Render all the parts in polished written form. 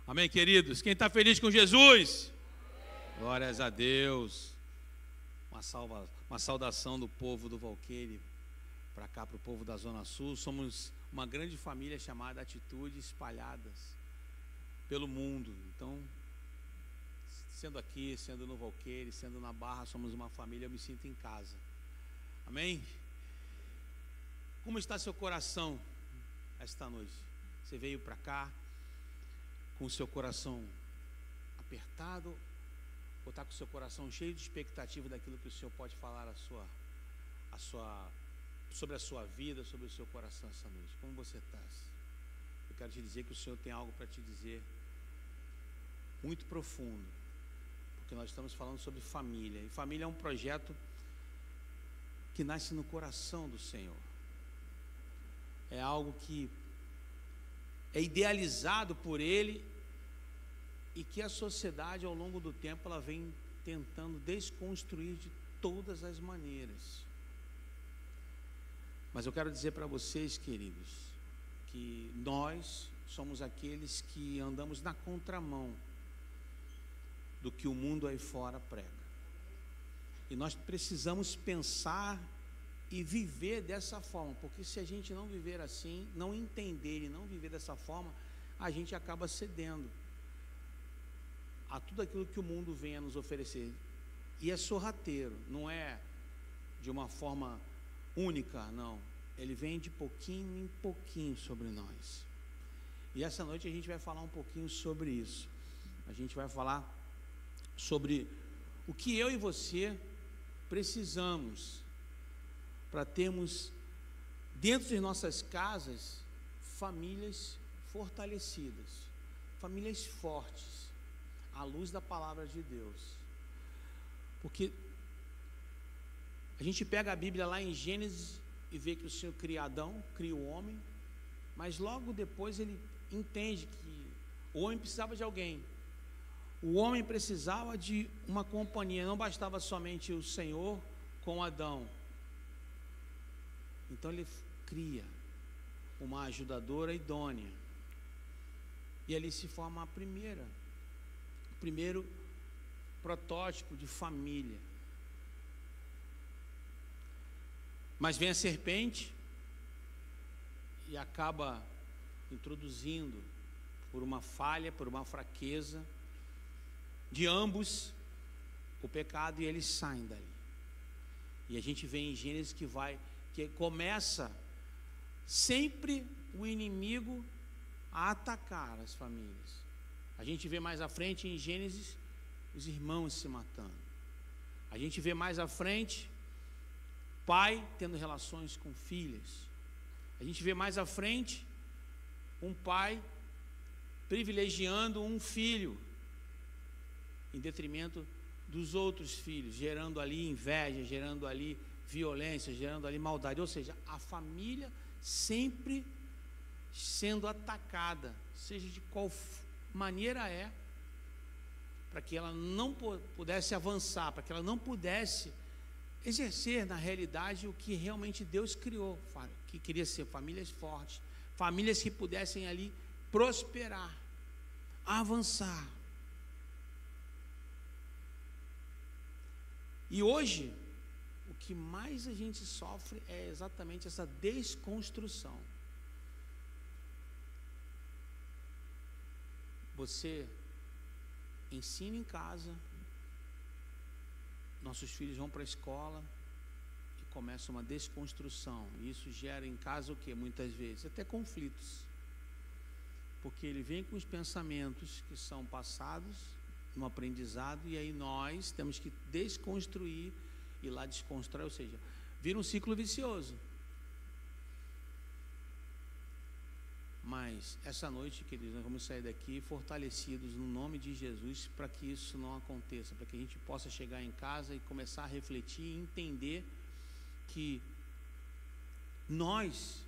Amém, queridos? Quem está feliz com Jesus? Glórias a Deus. Uma saudação do povo do Valqueire para cá, para o povo da Zona Sul. Somos uma grande família chamada Atitudes, espalhadas pelo mundo. Então, sendo aqui, sendo no Valqueire, sendo na Barra, somos uma família, eu me sinto em casa. Amém? Como está seu coração esta noite? Você veio para cá com o seu coração apertado, ou está com o seu coração cheio de expectativa daquilo que o Senhor pode falar sobre a sua vida, sobre o seu coração essa noite? Como você está? Eu quero te dizer que o Senhor tem algo para te dizer muito profundo, porque nós estamos falando sobre família, e família é um projeto que nasce no coração do Senhor. É algo que é idealizado por Ele e que a sociedade, ao longo do tempo, ela vem tentando desconstruir de todas as maneiras. Mas eu quero dizer para vocês, queridos, que nós somos aqueles que andamos na contramão do que o mundo aí fora prega. E nós precisamos pensar e viver dessa forma, porque se a gente não viver assim, não entender e não viver dessa forma, a gente acaba cedendo a tudo aquilo que o mundo vem a nos oferecer. E é sorrateiro, não é de uma forma única, não. Ele vem de pouquinho em pouquinho sobre nós. E essa noite a gente vai falar um pouquinho sobre isso. A gente vai falar sobre o que eu e você precisamos para termos dentro de nossas casas famílias fortalecidas, famílias fortes, à luz da palavra de Deus. Porque a gente pega a Bíblia lá em Gênesis e vê que o Senhor cria Adão, cria o homem, mas logo depois ele entende que o homem precisava de alguém. O homem precisava de uma companhia, não bastava somente o Senhor com Adão. Então ele cria uma ajudadora idônea. E ali se forma o primeiro protótipo de família. Mas vem a serpente e acaba introduzindo, por uma falha, por uma fraqueza de ambos, o pecado, e eles saem dali. E a gente vê em Gênesis que começa sempre o inimigo a atacar as famílias. A gente vê mais à frente em Gênesis os irmãos se matando. A gente vê mais à frente pai tendo relações com filhas. A gente vê mais à frente um pai privilegiando um filho em detrimento dos outros filhos, gerando ali inveja, gerando ali violência, gerando ali maldade. Ou seja, a família sempre sendo atacada, seja de qual maneira para que ela não pudesse avançar, para que ela não pudesse exercer na realidade o que realmente Deus criou, que queria ser famílias fortes, famílias que pudessem ali prosperar, avançar. E hoje, o que mais a gente sofre é exatamente essa desconstrução. Você ensina em casa, nossos filhos vão para a escola e começa uma desconstrução. E isso gera em casa o quê? Muitas vezes até conflitos. Porque ele vem com os pensamentos que são passados no aprendizado, e aí nós temos que desconstruir e lá desconstrói, ou seja, vira um ciclo vicioso. Mas essa noite, queridos, nós vamos sair daqui fortalecidos no nome de Jesus, para que isso não aconteça, para que a gente possa chegar em casa e começar a refletir e entender que nós,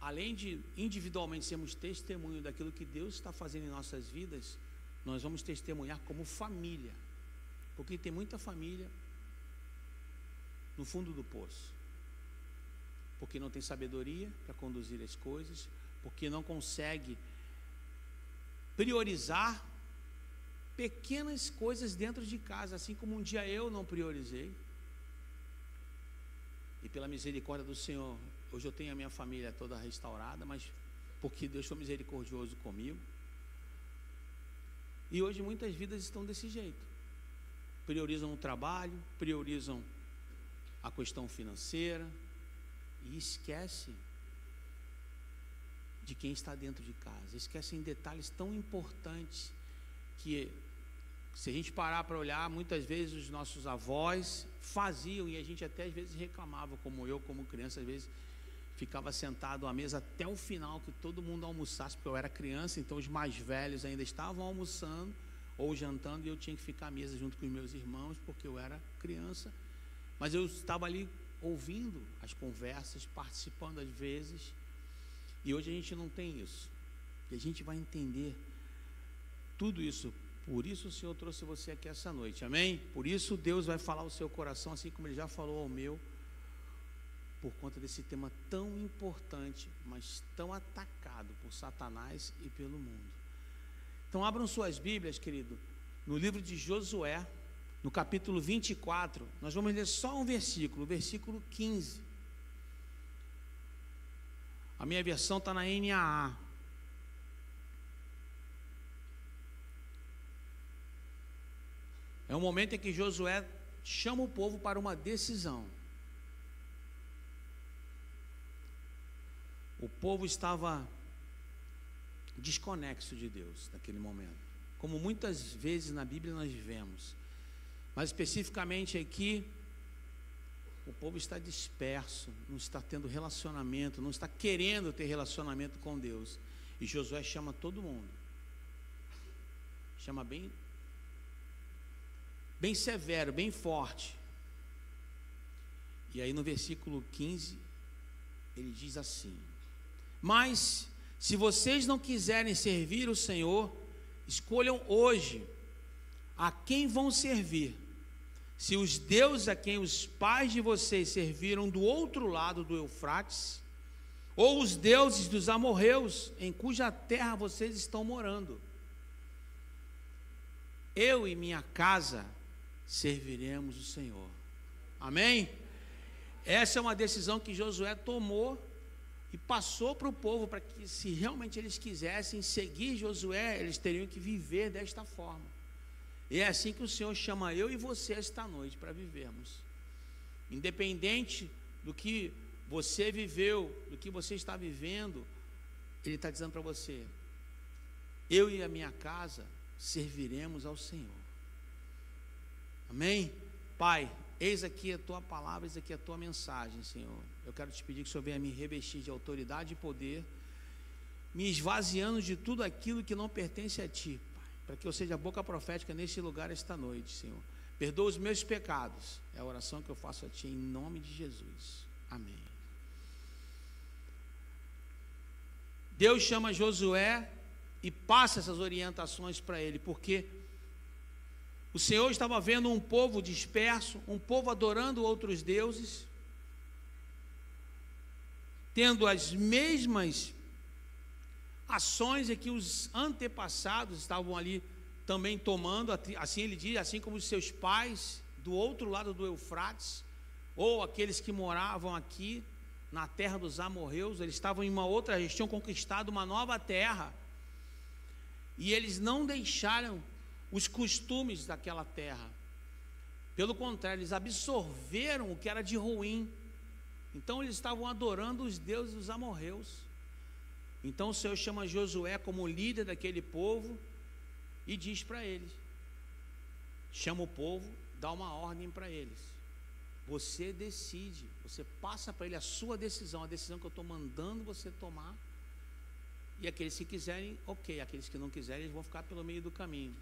além de individualmente sermos testemunho daquilo que Deus está fazendo em nossas vidas, nós vamos testemunhar como família, porque tem muita família no fundo do poço, porque não tem sabedoria para conduzir as coisas, porque não consegue priorizar pequenas coisas dentro de casa, assim como um dia eu não priorizei. E pela misericórdia do Senhor, hoje eu tenho a minha família toda restaurada, mas porque Deus foi misericordioso comigo. E hoje muitas vidas estão desse jeito. Priorizam o trabalho, priorizam a questão financeira e esquecem de quem está dentro de casa. Esquecem detalhes tão importantes que, se a gente parar para olhar, muitas vezes os nossos avós faziam, e a gente até às vezes reclamava, como eu, como criança, às vezes ficava sentado à mesa até o final, que todo mundo almoçasse, porque eu era criança, então os mais velhos ainda estavam almoçando ou jantando, e eu tinha que ficar à mesa junto com os meus irmãos, porque eu era criança, mas eu estava ali ouvindo as conversas, participando às vezes, e hoje a gente não tem isso, e a gente vai entender tudo isso. Por isso o Senhor trouxe você aqui essa noite, amém? Por isso Deus vai falar ao seu coração, assim como Ele já falou ao meu, por conta desse tema tão importante, mas tão atacado por Satanás e pelo mundo. Então abram suas Bíblias, querido, no livro de Josué, no capítulo 24, nós vamos ler só um versículo, o versículo 15. A minha versão está na NAA. É um momento em que Josué chama o povo para uma decisão. O povo estava desconexo de Deus naquele momento, como muitas vezes na Bíblia nós vivemos, mas especificamente aqui, o povo está disperso, não está tendo relacionamento, não está querendo ter relacionamento com Deus, e Josué chama todo mundo, chama bem severo, bem forte. E aí no versículo 15 ele diz assim: mas se vocês não quiserem servir o Senhor, escolham hoje a quem vão servir. Se os deuses a quem os pais de vocês serviram do outro lado do Eufrates, ou os deuses dos amorreus em cuja terra vocês estão morando, eu e minha casa serviremos o Senhor. Amém? Essa é uma decisão que Josué tomou e passou para o povo, para que, se realmente eles quisessem seguir Josué, eles teriam que viver desta forma. E é assim que o Senhor chama eu e você esta noite para vivermos. Independente do que você viveu, do que você está vivendo, Ele está dizendo para você: eu e a minha casa serviremos ao Senhor. Amém? Pai, eis aqui a Tua palavra, eis aqui a Tua mensagem, Senhor. Eu quero te pedir que o Senhor venha me revestir de autoridade e poder, me esvaziando de tudo aquilo que não pertence a Ti, Pai, para que eu seja a boca profética nesse lugar esta noite, Senhor. Perdoa os meus pecados, é a oração que eu faço a Ti em nome de Jesus. Amém. Deus chama Josué e passa essas orientações para ele, porque o Senhor estava vendo um povo disperso, um povo adorando outros deuses, tendo as mesmas ações que os antepassados estavam ali também tomando, assim ele diz, assim como os seus pais do outro lado do Eufrates, ou aqueles que moravam aqui na terra dos amorreus, eles estavam em uma outra, eles tinham conquistado uma nova terra, e eles não deixaram os costumes daquela terra, pelo contrário, eles absorveram o que era de ruim. Então eles estavam adorando os deuses dos amorreus. Então o Senhor chama Josué como líder daquele povo e diz para eles, chama o povo, dá uma ordem para eles: você decide, você passa para ele a sua decisão, a decisão que eu estou mandando você tomar, e aqueles que quiserem, ok, aqueles que não quiserem, eles vão ficar pelo meio do caminho.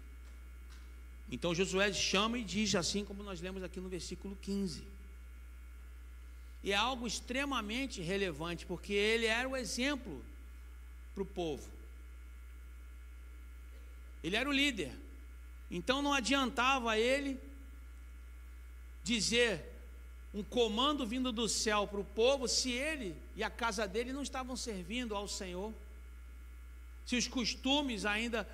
Então Josué chama e diz, assim como nós lemos aqui no versículo 15, e é algo extremamente relevante, porque ele era o exemplo para o povo, ele era o líder, então não adiantava ele dizer um comando vindo do céu para o povo, se ele e a casa dele não estavam servindo ao Senhor, se os costumes ainda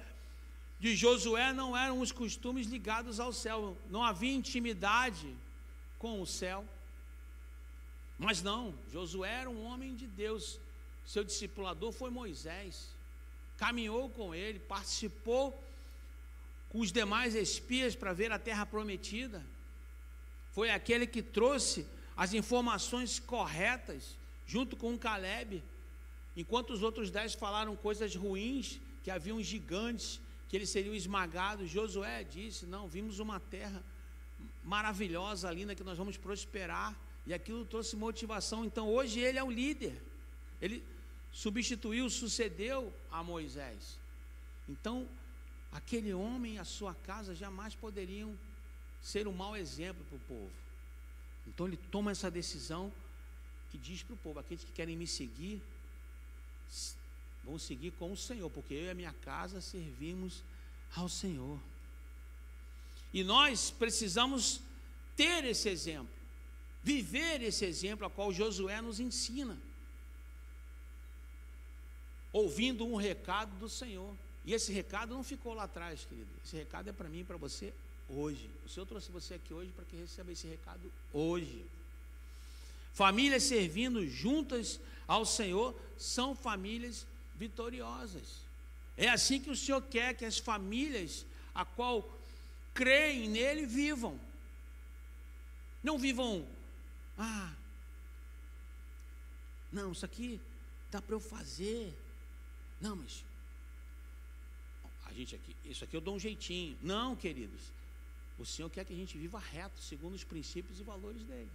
de Josué não eram os costumes ligados ao céu, não havia intimidade com o céu. Mas não, Josué era um homem de Deus, seu discipulador foi Moisés, caminhou com ele, participou com os demais espias para ver a terra prometida, foi aquele que trouxe as informações corretas, junto com Caleb, enquanto os outros 10 falaram coisas ruins, que haviam gigantes, que eles seriam esmagados. Josué disse: não, vimos uma terra maravilhosa, linda, que nós vamos prosperar, e aquilo trouxe motivação. Então hoje ele é o líder, ele substituiu, sucedeu a Moisés. Então aquele homem e a sua casa jamais poderiam ser um mau exemplo para o povo. Então ele toma essa decisão e diz para o povo: aqueles que querem me seguir, vão seguir com o Senhor, porque eu e a minha casa servimos ao Senhor. E nós precisamos ter esse exemplo, viver esse exemplo a qual Josué nos ensina, ouvindo um recado do Senhor. E esse recado não ficou lá atrás, querido. Esse recado é para mim e para você hoje. O Senhor trouxe você aqui hoje para que receba esse recado hoje. Famílias servindo juntas ao Senhor são famílias vitoriosas. É assim que o Senhor quer que as famílias a qual creem nele vivam. Não vivam: não, isso aqui dá para eu fazer. Não, mas a gente aqui, isso aqui eu dou um jeitinho. Não, queridos, o Senhor quer que a gente viva reto, segundo os princípios e valores deles.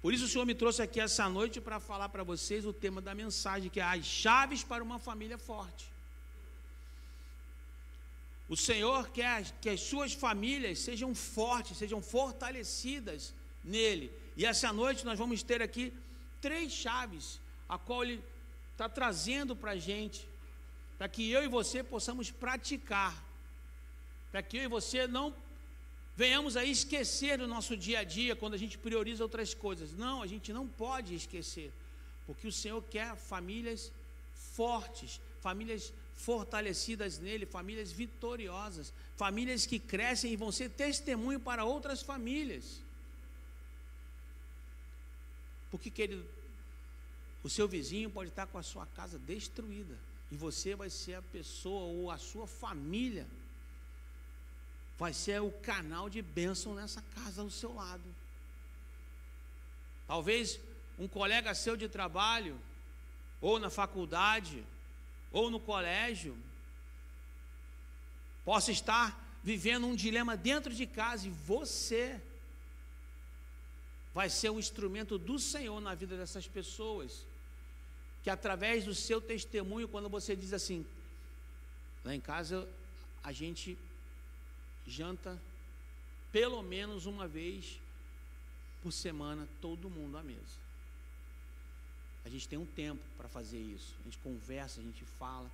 Por isso o Senhor me trouxe aqui essa noite para falar para vocês o tema da mensagem, que é as chaves para uma família forte. O Senhor quer que as suas famílias sejam fortes, sejam fortalecidas nele. E essa noite nós vamos ter aqui 3 chaves, a qual Ele está trazendo para a gente, para que eu e você possamos praticar, para que eu e você não venhamos a esquecer do nosso dia a dia, quando a gente prioriza outras coisas. Não, a gente não pode esquecer, porque o Senhor quer famílias fortes, famílias fortalecidas nele, famílias vitoriosas, famílias que crescem e vão ser testemunho para outras famílias. Porque, querido, o seu vizinho pode estar com a sua casa destruída, e você vai ser a pessoa, ou a sua família vai ser o canal de bênção nessa casa ao seu lado. Talvez um colega seu de trabalho, ou na faculdade, ou no colégio, possa estar vivendo um dilema dentro de casa, e você vai ser um instrumento do Senhor na vida dessas pessoas, que através do seu testemunho, quando você diz assim: lá em casa a gente janta pelo menos uma vez por semana, todo mundo à mesa. A gente tem um tempo para fazer isso, a gente conversa, a gente fala.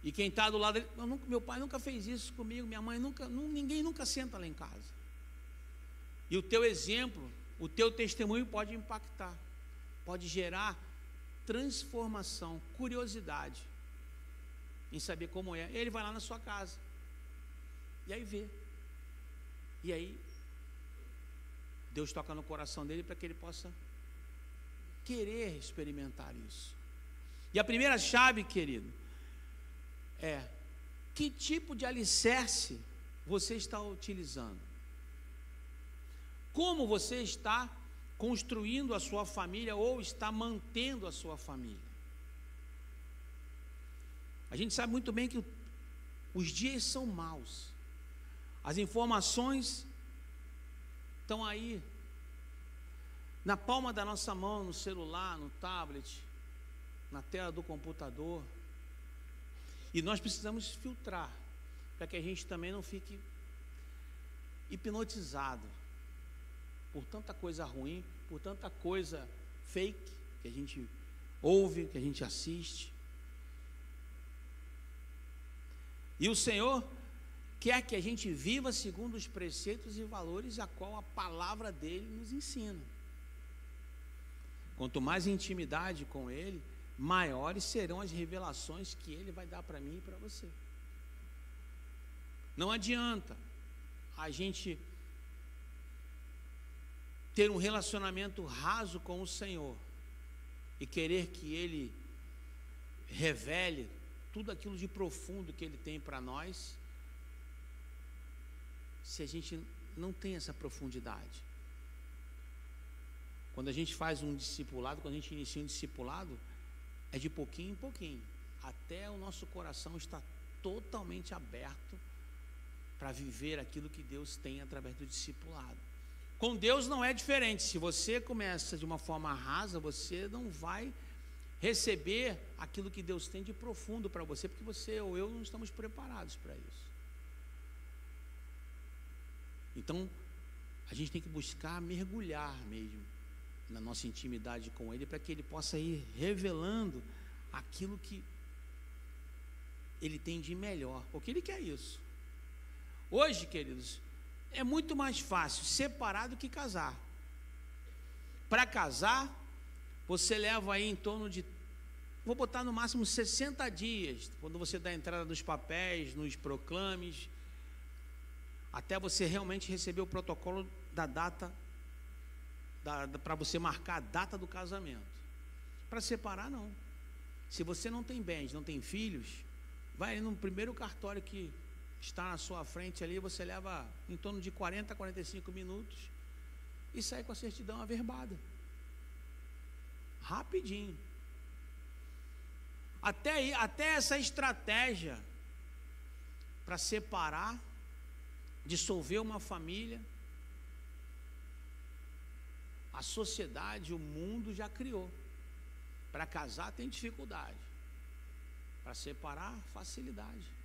E quem está do lado dele: meu pai nunca fez isso comigo, minha mãe nunca, ninguém nunca senta lá em casa. E o teu exemplo, o teu testemunho pode impactar, pode gerar transformação, curiosidade em saber como é. Ele vai lá na sua casa e aí vê, e aí Deus toca no coração dele para que ele possa querer experimentar isso. E a primeira chave, querido, é: que tipo de alicerce você está utilizando? Como você está construindo a sua família, ou está mantendo a sua família? A gente sabe muito bem que os dias são maus, as informações estão aí na palma da nossa mão, no celular, no tablet, na tela do computador, e nós precisamos filtrar, para que a gente também não fique hipnotizado por tanta coisa ruim, por tanta coisa fake que a gente ouve, que a gente assiste. E o Senhor quer que a gente viva segundo os preceitos e valores a qual a palavra dele nos ensina. Quanto mais intimidade com ele, maiores serão as revelações que ele vai dar para mim e para você. Não adianta a gente ter um relacionamento raso com o Senhor e querer que Ele revele tudo aquilo de profundo que Ele tem para nós, se a gente não tem essa profundidade. Quando a gente faz um discipulado, quando a gente inicia um discipulado, é de pouquinho em pouquinho, até o nosso coração estar totalmente aberto para viver aquilo que Deus tem através do discipulado. Com Deus não é diferente. Se você começa de uma forma rasa, você não vai receber aquilo que Deus tem de profundo para você, porque você ou eu não estamos preparados para isso. Então, a gente tem que buscar mergulhar mesmo na nossa intimidade com Ele, para que Ele possa ir revelando aquilo que Ele tem de melhor, porque Ele quer isso. Hoje, queridos, é muito mais fácil separar do que casar. Para casar, você leva aí em torno de, vou botar no máximo 60 dias, quando você dá a entrada nos papéis, nos proclames, até você realmente receber o protocolo da data, para você marcar a data do casamento. Para separar, não. Se você não tem bens, não tem filhos, vai ali no primeiro cartório que está na sua frente ali, você leva em torno de 40 a 45 minutos e sai com a certidão averbada. Rapidinho. Até essa estratégia para separar, dissolver uma família, a sociedade, o mundo já criou. Para casar tem dificuldade, para separar, facilidade.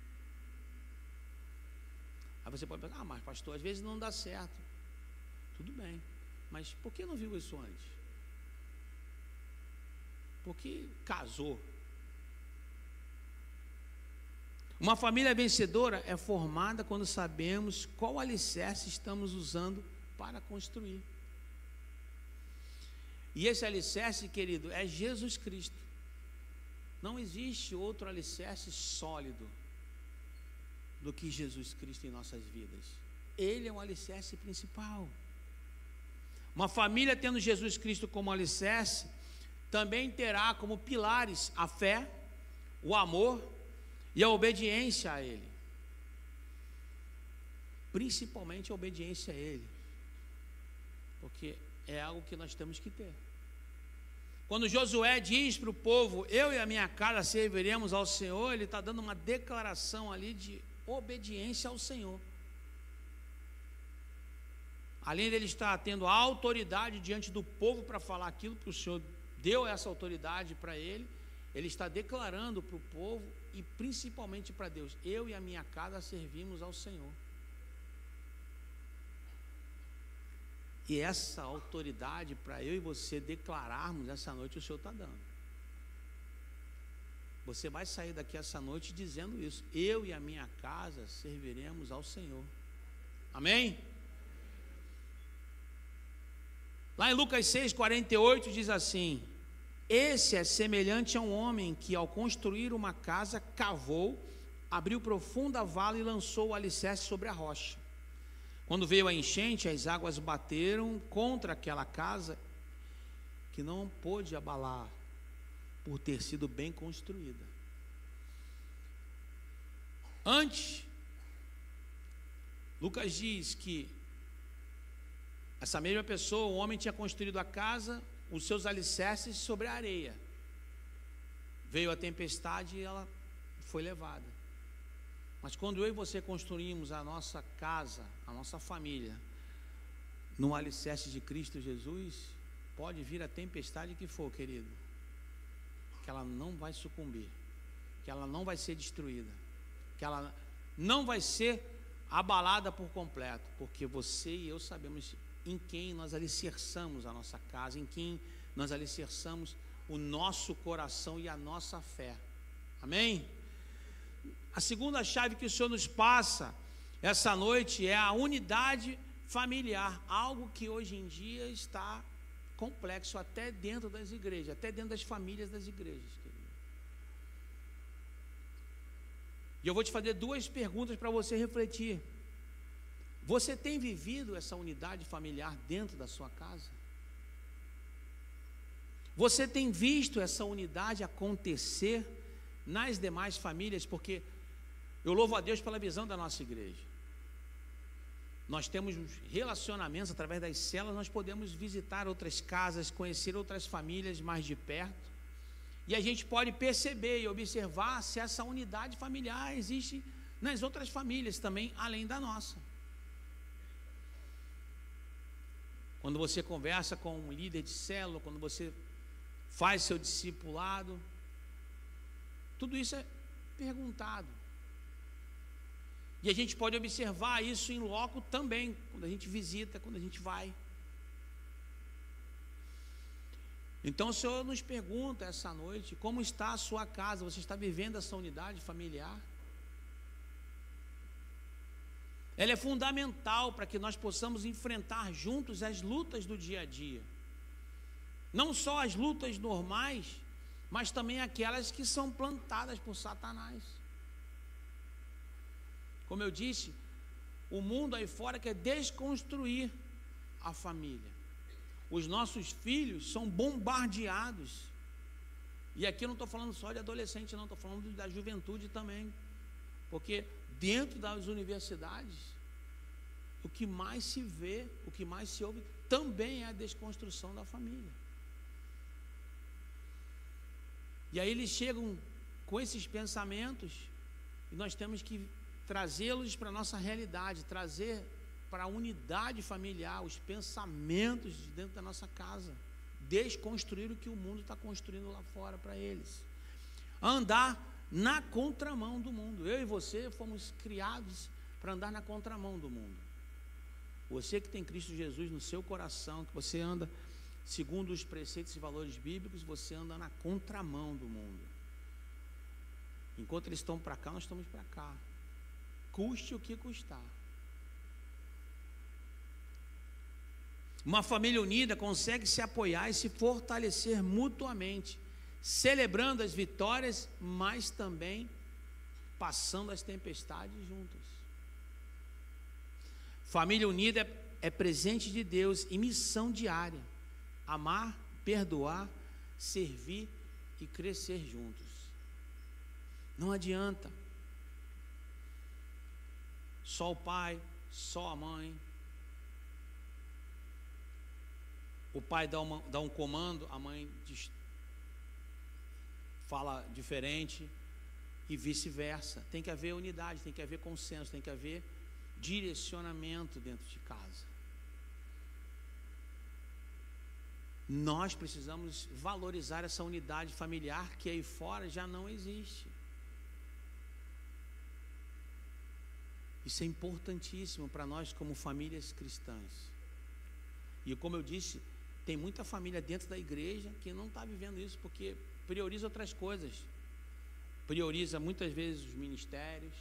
Aí você pode pensar, mas pastor, às vezes não dá certo. Tudo bem, mas por que não viu isso antes? Porque casou. Uma família vencedora é formada quando sabemos qual alicerce estamos usando para construir. E esse alicerce, querido, é Jesus Cristo. Não existe outro alicerce sólido do que Jesus Cristo em nossas vidas. Ele é o alicerce principal. Uma família tendo Jesus Cristo como alicerce, também terá como pilares a fé, o amor e a obediência a Ele. Principalmente a obediência a Ele, porque é algo que nós temos que ter. Quando Josué diz para o povo, eu e a minha casa serviremos ao Senhor, ele está dando uma declaração ali de obediência ao Senhor. Além dele estar tendo a autoridade diante do povo para falar aquilo que o Senhor deu essa autoridade para ele, ele está declarando para o povo e principalmente para Deus, eu e a minha casa servimos ao Senhor. E essa autoridade para eu e você declararmos essa noite, o Senhor está dando. Você vai sair daqui essa noite dizendo isso, eu e a minha casa serviremos ao Senhor. Amém? Lá em Lucas 6,48 diz assim: esse é semelhante a um homem que, ao construir uma casa, cavou, abriu profunda vala e lançou o alicerce sobre a rocha. Quando veio a enchente, as águas bateram contra aquela casa, que não pôde abalar, por ter sido bem construída. Antes, Lucas diz que essa mesma pessoa, o homem, tinha construído a casa, os seus alicerces sobre a areia. Veio a tempestade e ela foi levada. Mas quando eu e você construímos a nossa casa, a nossa família, no alicerce de Cristo Jesus, pode vir a tempestade que for, querido, que ela não vai sucumbir, que ela não vai ser destruída, que ela não vai ser abalada por completo, porque você e eu sabemos em quem nós alicerçamos a nossa casa, em quem nós alicerçamos o nosso coração e a nossa fé. Amém? A segunda chave que o Senhor nos passa essa noite é a unidade familiar, algo que hoje em dia está complexo até dentro das igrejas, até dentro das famílias das igrejas, querido. E eu vou te fazer duas perguntas para você refletir. Você tem vivido essa unidade familiar dentro da sua casa? Você tem visto essa unidade acontecer nas demais famílias? Porque eu louvo a Deus pela visão da nossa igreja. Nós temos relacionamentos através das células, nós podemos visitar outras casas, conhecer outras famílias mais de perto, e a gente pode perceber e observar se essa unidade familiar existe nas outras famílias também, além da nossa. Quando você conversa com um líder de célula, quando você faz seu discipulado, tudo isso é perguntado. E a gente pode observar isso em loco também, quando a gente visita, quando a gente vai. Então o Senhor nos pergunta essa noite, como está a sua casa? Você está vivendo essa unidade familiar? Ela é fundamental para que nós possamos enfrentar juntos as lutas do dia a dia. Não só as lutas normais, mas também aquelas que são plantadas por Satanás. Como eu disse, o mundo aí fora quer desconstruir a família. Os nossos filhos são bombardeados. E aqui eu não estou falando só de adolescente, não, estou falando da juventude também. Porque dentro das universidades, o que mais se vê, o que mais se ouve, também é a desconstrução da família. E aí eles chegam com esses pensamentos, e nós temos que trazê-los para a nossa realidade, trazer para a unidade familiar os pensamentos de dentro da nossa casa, desconstruir o que o mundo está construindo lá fora para eles, andar na contramão do mundo. Eu e você fomos criados para andar na contramão do mundo. Você que tem Cristo Jesus no seu coração, que você anda segundo os preceitos e valores bíblicos, você anda na contramão do mundo. Enquanto eles estão para cá, nós estamos para cá, custe o que custar. Uma família unida consegue se apoiar e se fortalecer mutuamente, celebrando as vitórias, mas também passando as tempestades juntas. Família unida é presente de Deus e missão diária: amar, perdoar, servir e crescer juntos. Não adianta só o pai, só a mãe. O pai dá um comando, a mãe fala diferente e vice-versa. Tem que haver unidade, tem que haver consenso, tem que haver direcionamento dentro de casa. Nós precisamos valorizar essa unidade familiar que aí fora já não existe. Isso é importantíssimo para nós como famílias cristãs. E como eu disse, tem muita família dentro da igreja que não está vivendo isso, porque prioriza outras coisas. Prioriza muitas vezes os ministérios.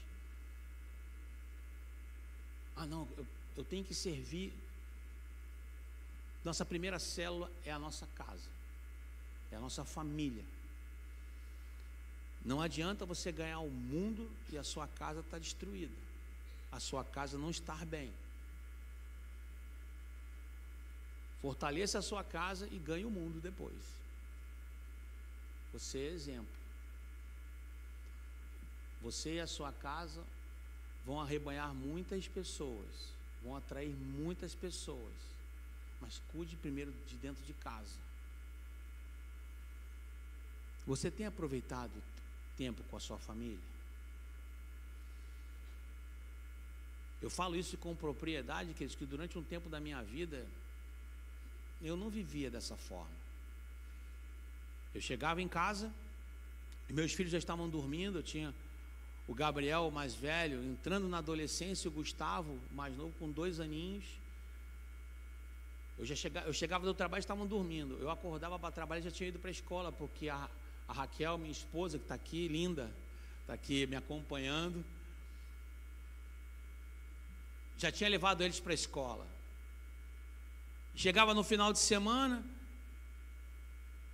Ah não, eu tenho que servir. Nossa primeira célula é a nossa casa, é a nossa família. Não adianta você ganhar o mundo e a sua casa está destruída, a sua casa não estar bem. Fortaleça a sua casa e ganhe o mundo depois. Você é exemplo. Você e a sua casa vão arrebanhar muitas pessoas, vão atrair muitas pessoas, mas cuide primeiro de dentro de casa. Você tem aproveitado tempo com a sua família? Eu falo isso com propriedade, queridos, que durante um tempo da minha vida eu não vivia dessa forma. Eu chegava em casa, meus filhos já estavam dormindo, eu tinha o Gabriel, o mais velho, entrando na adolescência, e o Gustavo, o mais novo, com 2 aninhos. Eu chegava do trabalho e estavam dormindo. Eu acordava para trabalhar e já tinha ido para a escola, porque a Raquel, minha esposa, que está aqui, linda, está aqui me acompanhando, já tinha levado eles para a escola. Chegava no final de semana,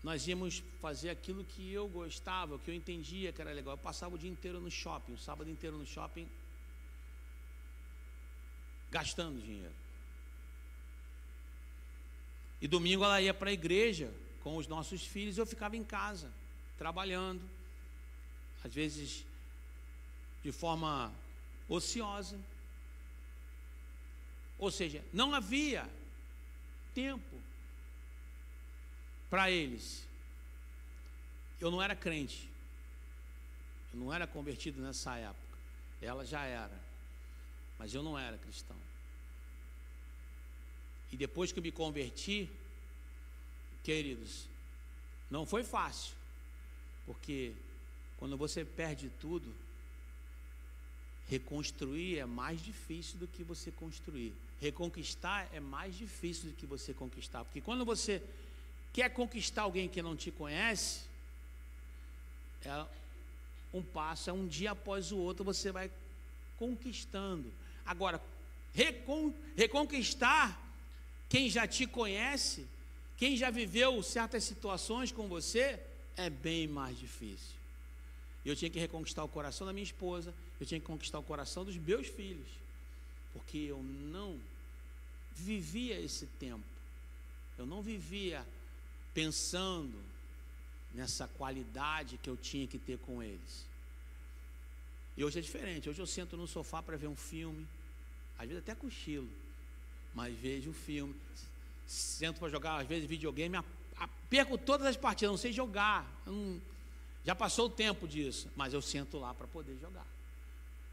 nós íamos fazer aquilo que eu gostava, o que eu entendia que era legal. Eu passava o dia inteiro no shopping, o sábado inteiro no shopping, gastando dinheiro. E domingo ela ia para a igreja com os nossos filhos, eu ficava em casa, trabalhando, às vezes de forma ociosa. Ou seja, não havia tempo para eles. Eu não era crente, eu não era convertido nessa época, ela já era, mas eu não era cristão. E depois que eu me converti, queridos, não foi fácil, porque quando você perde tudo, reconstruir é mais difícil do que você construir. Reconquistar é mais difícil do que você conquistar, porque quando você quer conquistar alguém que não te conhece, é um passo, é um dia após o outro, você vai conquistando. Agora, reconquistar quem já te conhece, quem já viveu certas situações com você, é bem mais difícil. Eu tinha que reconquistar o coração da minha esposa, eu tinha que conquistar o coração dos meus filhos, porque eu não vivia esse tempo, eu não vivia pensando nessa qualidade que eu tinha que ter com eles. E hoje é diferente, hoje eu sento no sofá para ver um filme, às vezes até cochilo, mas vejo o filme, sento para jogar, às vezes videogame, perco todas as partidas, não sei jogar, já passou o tempo disso, mas eu sento lá para poder jogar.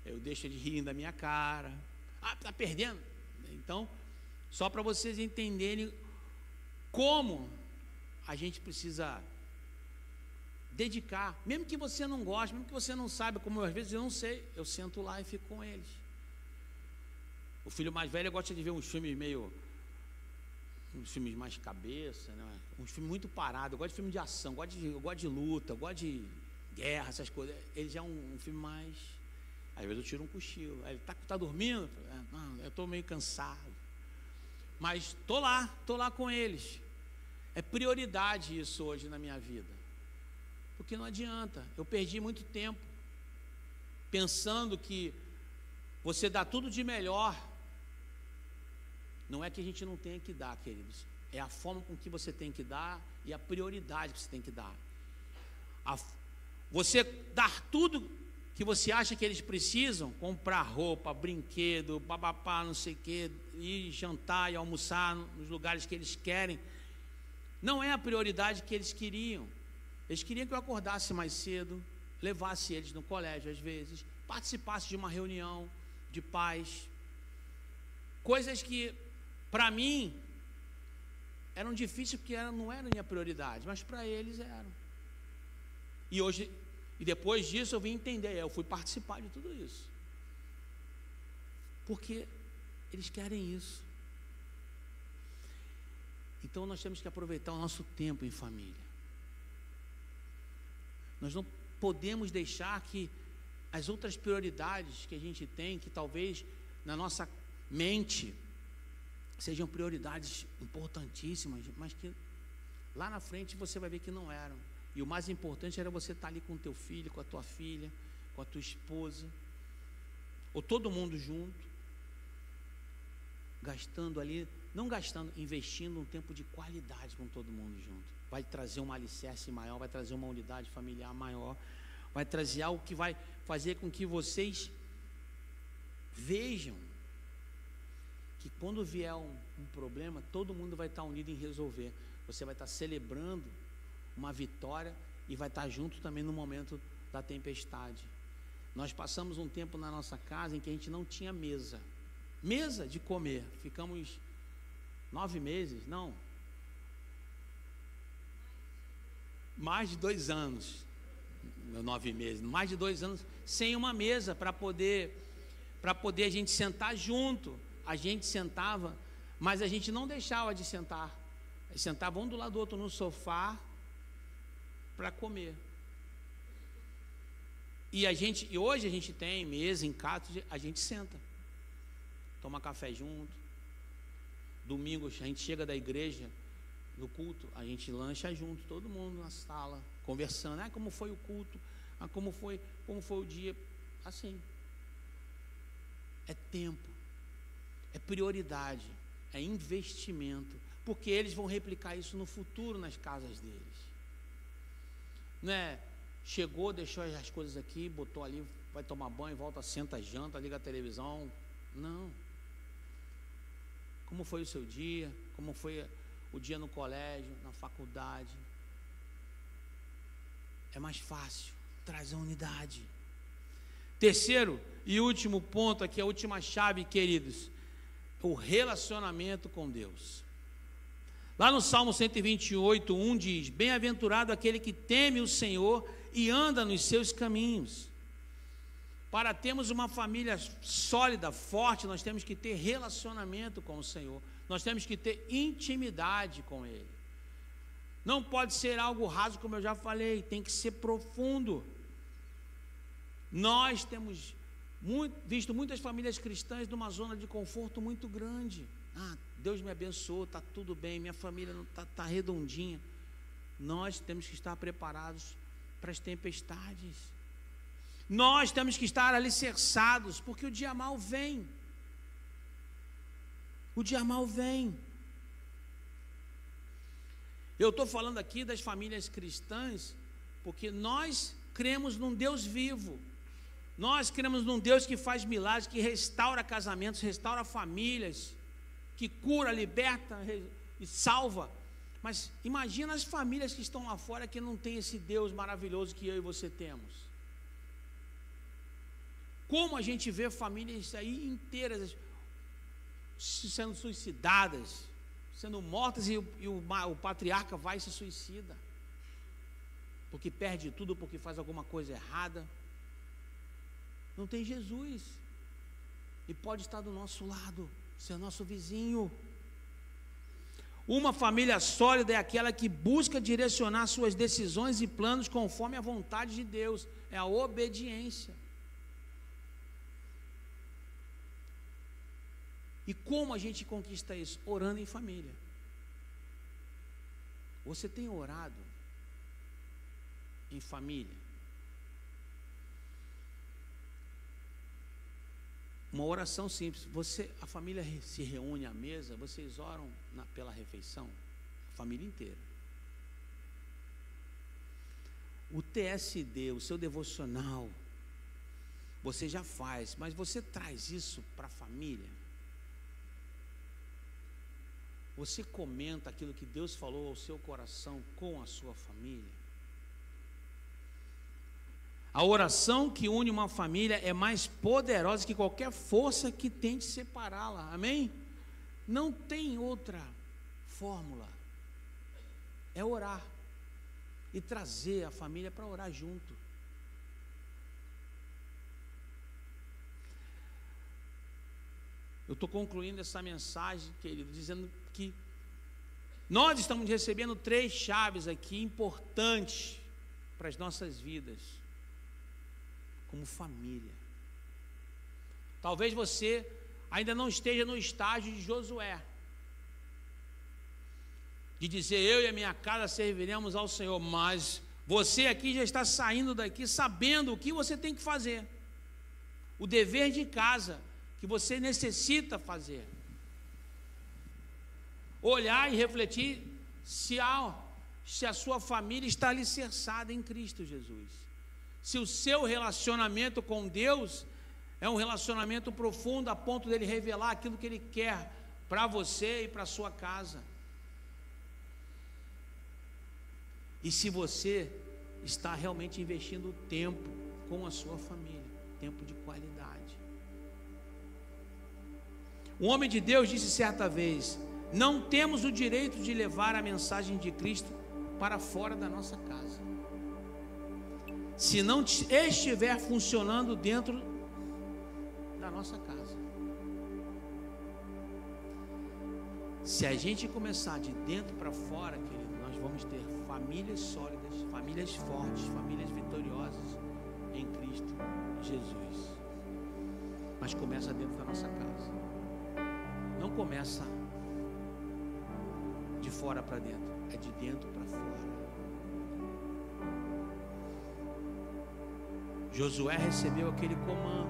Eu deixo eles rirem da minha cara. Está perdendo? Então, só para vocês entenderem como a gente precisa dedicar, mesmo que você não goste, mesmo que você não saiba, como às vezes eu não sei, eu sento lá e fico com eles. O filho mais velho gosta de ver uns filmes mais cabeça, né? Uns filmes muito parados. Eu gosto de filme de ação, eu gosto de luta, eu gosto de guerra, essas coisas. Ele já é um filme mais... Às vezes eu tiro um cochilo. Aí ele tá dormindo? Não, eu estou meio cansado. Mas estou lá com eles. É prioridade isso hoje na minha vida. Porque não adianta. Eu perdi muito tempo pensando que você dá tudo de melhor. Não é que a gente não tenha que dar, queridos. É a forma com que você tem que dar e a prioridade que você tem que dar. Você dar tudo que você acha que eles precisam, comprar roupa, brinquedo, papapá, não sei o quê, ir jantar e almoçar nos lugares que eles querem, não é a prioridade que eles queriam. Eles queriam que eu acordasse mais cedo, levasse eles no colégio às vezes, participasse de uma reunião de pais, coisas que para mim eram difíceis porque não eram minha prioridade, mas para eles eram. E depois disso eu vim entender, eu fui participar de tudo isso, porque eles querem isso. Então nós temos que aproveitar o nosso tempo em família. Nós não podemos deixar que as outras prioridades que a gente tem, que talvez na nossa mente sejam prioridades importantíssimas, mas que lá na frente você vai ver que não eram. E o mais importante era você estar ali com o teu filho, com a tua filha, com a tua esposa, ou todo mundo junto, gastando ali, não gastando, investindo um tempo de qualidade com todo mundo junto. Vai trazer um alicerce maior, vai trazer uma unidade familiar maior, vai trazer algo que vai fazer com que vocês vejam que quando vier um problema, todo mundo vai estar unido em resolver. Você vai estar celebrando uma vitória e vai estar junto também no momento da tempestade. Nós passamos um tempo na nossa casa em que a gente não tinha mesa de comer. Ficamos 9 meses, não, mais de 2 anos, 9 meses, mais de 2 anos sem uma mesa para poder a gente sentar junto. A gente sentava, mas a gente não deixava de sentar. Sentava um do lado do outro no sofá para comer. E hoje a gente tem mesa em casa, a gente senta, toma café junto. Domingo a gente chega da igreja, no culto, a gente lancha junto, todo mundo na sala, conversando, como foi o culto, como foi o dia, assim. É tempo, é prioridade, é investimento, porque eles vão replicar isso no futuro nas casas deles. Não é, chegou, deixou as coisas aqui, botou ali, vai tomar banho, volta, senta, janta, liga a televisão. Não. Como foi o seu dia? Como foi o dia no colégio, na faculdade? É mais fácil, traz a unidade. Terceiro e último ponto aqui, a última chave, queridos, o relacionamento com Deus. Lá no Salmo 128:1 diz: bem-aventurado aquele que teme o Senhor e anda nos seus caminhos. Para termos uma família sólida, forte, nós temos que ter relacionamento com o Senhor, nós temos que ter intimidade com Ele. Não pode ser algo raso, como eu já falei, tem que ser profundo. Nós temos visto muitas famílias cristãs numa zona de conforto muito grande. Deus me abençoou, está tudo bem, minha família está redondinha. Nós temos que estar preparados para as tempestades. Nós temos que estar alicerçados, porque o dia mau vem. O dia mau vem. Eu estou falando aqui das famílias cristãs, porque nós cremos num Deus vivo. Nós cremos num Deus que faz milagres, que restaura casamentos, restaura famílias, que cura, liberta e salva. Mas imagina as famílias que estão lá fora que não tem esse Deus maravilhoso que eu e você temos. Como a gente vê famílias aí inteiras sendo suicidadas, sendo mortas, e o patriarca vai e se suicida, porque perde tudo, porque faz alguma coisa errada. Não tem Jesus, e pode estar do nosso lado, ser nosso vizinho. Uma família sólida é aquela que busca direcionar suas decisões e planos conforme a vontade de Deus, é a obediência. E como a gente conquista isso? Orando em família. Você tem orado em família? Uma oração simples. A família se reúne à mesa, vocês oram pela refeição? A família inteira. O TSD, o seu devocional, você já faz, mas você traz isso para a família? Você comenta aquilo que Deus falou ao seu coração com a sua família? A oração que une uma família é mais poderosa que qualquer força que tente separá-la. Amém? Não tem outra fórmula. É orar e trazer a família para orar junto. Eu estou concluindo essa mensagem, querido, dizendo que nós estamos recebendo 3 chaves aqui importantes para as nossas vidas, como família. Talvez você ainda não esteja no estágio de Josué, de dizer: eu e a minha casa serviremos ao Senhor, mas você aqui já está saindo daqui sabendo o que você tem que fazer, o dever de casa que você necessita fazer, olhar e refletir se a sua família está alicerçada em Cristo Jesus, se o seu relacionamento com Deus é um relacionamento profundo a ponto dele revelar aquilo que Ele quer para você e para a sua casa, e se você está realmente investindo tempo com a sua família, tempo de qualidade. Um homem de Deus disse certa vez: não temos o direito de levar a mensagem de Cristo para fora da nossa casa, se não estiver funcionando dentro da nossa casa. Se a gente começar de dentro para fora, querido, nós vamos ter famílias sólidas, famílias fortes, famílias vitoriosas em Cristo Jesus. Mas começa dentro da nossa casa. Não começa de fora para dentro, é de dentro para fora. Josué recebeu aquele comando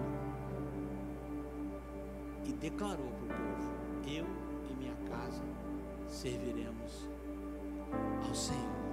e declarou para o povo: eu e minha casa serviremos ao Senhor.